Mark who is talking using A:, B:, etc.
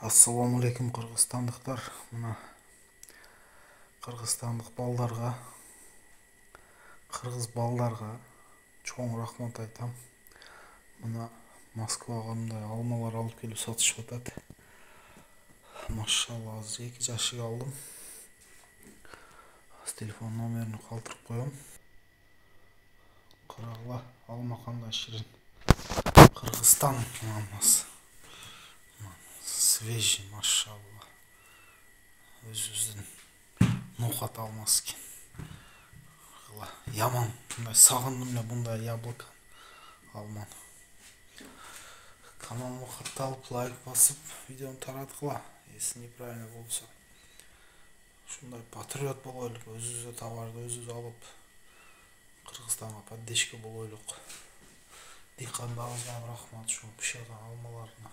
A: Ассаламу алейкум кыргызстандыктар. Мына кыргызстандык балдарга, кыргыз балдарга чоң рахмат айтам. Мына Москвага мындай алмалар алып келип сатышып атат. Машалла, азыр 2 жашыга алдым. Телефон номерин калтырып коем. Карагыла, алма кандай ширин. Кыргызстан алмасы. Свежий, машалла. Өзүбүздүн нукат алмасы экен. Яман, мындай сагындым эле мындай яблоко алманы. Каналыма катталып, лайк басып, видеону тараткыла. Если неправильно болсо. Ушундай патриот болойлук, өзүбүздө товарды өзүбүз алып, Кыргызстанга поддержка болойлук. Дыйкандарыбызга рахмат ушул бышырган алмаларына.